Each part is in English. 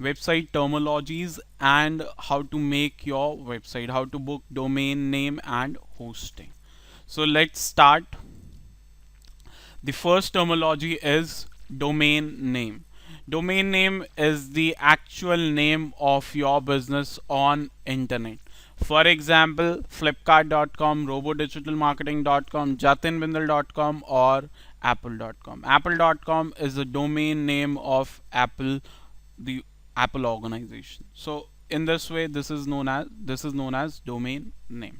website terminologies and how to make your website, how to book domain name and hosting. So let's start. The first terminology is domain name. Domain name is the actual name of your business on internet. For example, flipkart.com, robodigitalmarketing.com, jatinbindal.com or apple.com. Apple.com is the domain name of Apple, the Apple organization. So in this way, this is known as domain name.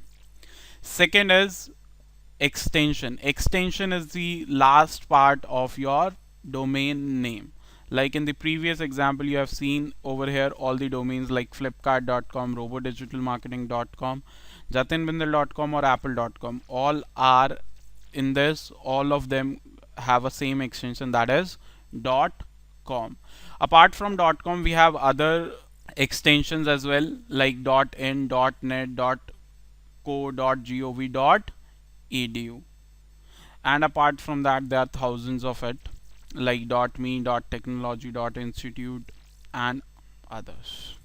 Second is extension. Extension is the last part of your domain name. Like in the previous example, you have seen over here all the domains like flipkart.com, robodigitalmarketing.com, jatinbindal.com or apple.com. All are in this, all of them have a same extension, that is .com. Apart from .com, we have other extensions as well, like .in, .net, .co, .gov, .edu. And apart from that, there are thousands of it, like .me, .technology, .institute and others.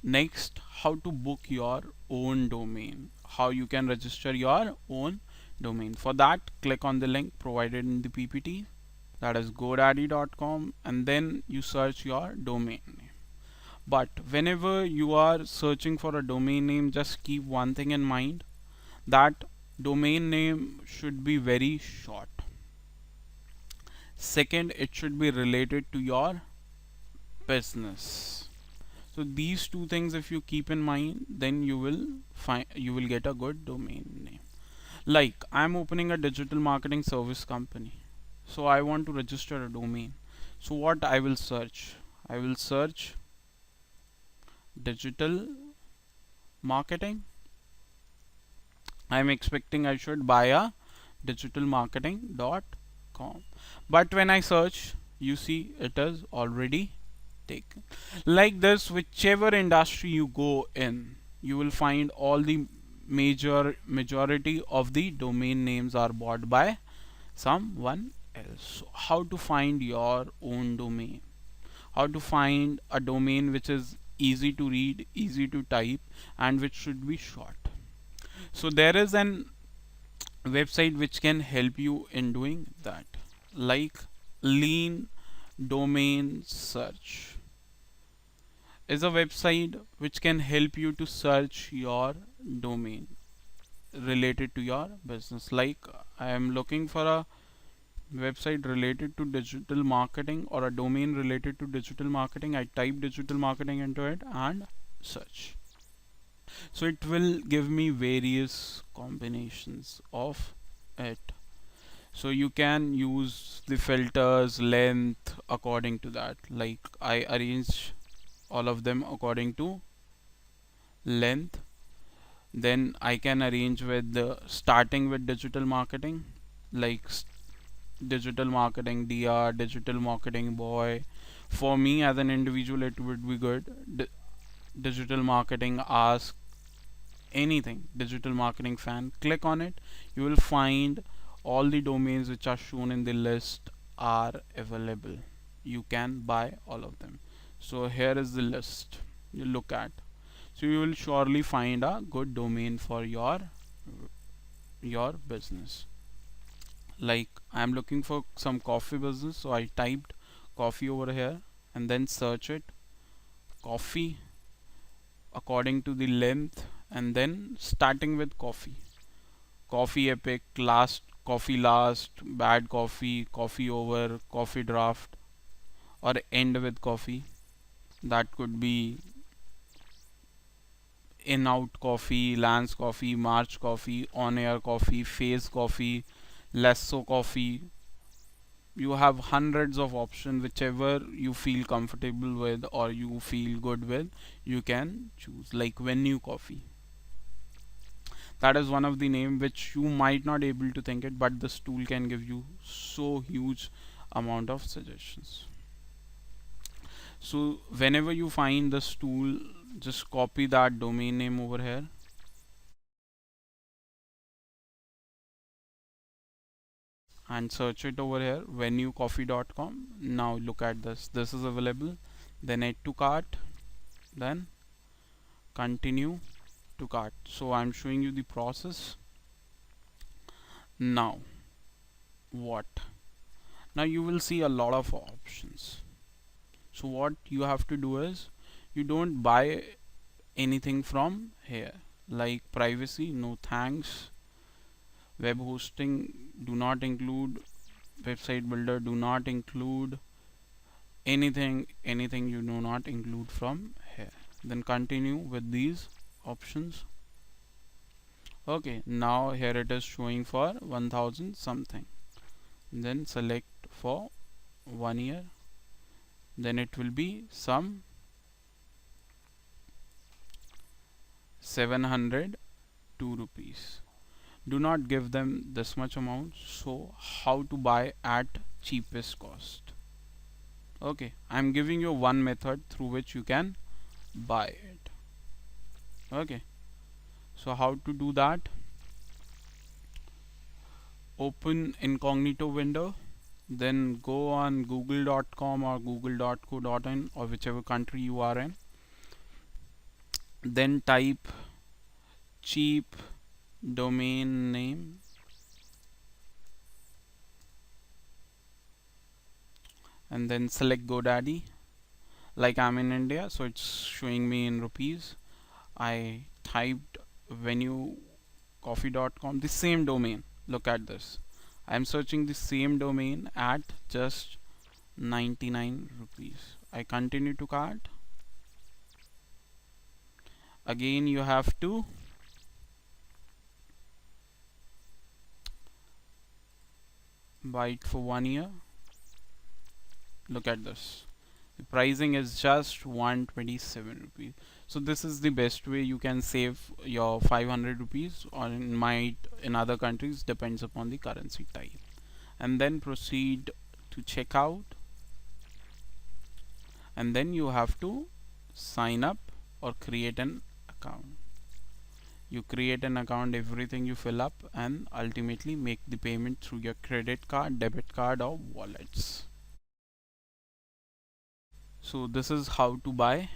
Next, how to book your own domain, how you can register your own domain. For that, click on the link provided in the PPT, that is godaddy.com, and then you search your domain name. But whenever you are searching for a domain name, just keep one thing in mind, that domain name should be very short. Second, it should be related to your business. So these two things if you keep in mind, then you will get a good domain name. Like I'm opening a digital marketing service company, so I want to register a domain. So what I will search? I will search digital marketing. I'm expecting I should buy a digitalmarketing.com, but when I search, you see it is already taken. Like this, whichever industry you go in, you will find all the majority of the domain names are bought by someone else. So how to find your own domain? How to find a domain which is easy to read, easy to type, and which should be short? So there is an website which can help you in doing that, like Lean Domain Search is a website which can help you to search your domain related to your business. Like I am looking for a website related to digital marketing or a domain related to digital marketing. I type digital marketing into it and search. So it will give me various combinations of it. So you can use the filters, length according to that. Like I arrange all of them according to length. Then I can arrange with starting with digital marketing, like digital marketing DR, digital marketing boy. For me as an individual, it would be good. Digital marketing ask, anything, digital marketing fan. Click on it, you will find all the domains which are shown in the list are available. You can buy all of them. So here is the list you look at. So you will surely find a good domain for your business. Like I am looking for some coffee business, so I typed coffee over here and then search it, coffee, according to the length, and then starting with coffee. Coffee epic, last coffee last, bad coffee, coffee over, coffee draft, or end with coffee. That could be in out coffee, Lance coffee, March coffee, on air coffee, phase coffee, Lesso coffee. You have hundreds of options, whichever you feel comfortable with or you feel good with, you can choose. Like Venue coffee, that is one of the name which you might not able to think it, but this tool can give you so huge amount of suggestions. So whenever you find this tool, just copy that domain name over here, and search it over here, venuecoffee.com. Now look at this. This is available. Then add to cart. Then continue to cart. So I'm showing you the process. Now what? Now you will see a lot of options. So what you have to do is, you don't buy anything from here, like privacy, no thanks, web hosting do not include, website builder do not include, anything you do not include from here. Then continue with these options. Okay, now here it is showing for 1000 something. Then select for 1 year. Then it will be some 702 rupees. Do not give them this much amount. So how to buy at cheapest cost? Okay, I'm giving you one method through which you can buy it. Okay, so how to do that? Open incognito window, then go on google.com or google.co.in or whichever country you are in. Then type cheap domain name, and then select GoDaddy. Like I'm in India, so it's showing me in rupees. I typed venuecoffee.com, the same domain. Look at this. I'm searching the same domain at just 99 rupees. I continue to cart. Again, you have to buy it for 1 year. Look at this. The pricing is just 127 rupees. So this is the best way you can save your 500 rupees, or in other countries depends upon the currency type. And then proceed to checkout, and then you have to sign up or create an account. You create an account, everything you fill up, and ultimately make the payment through your credit card, debit card, or wallets. So this is how to buy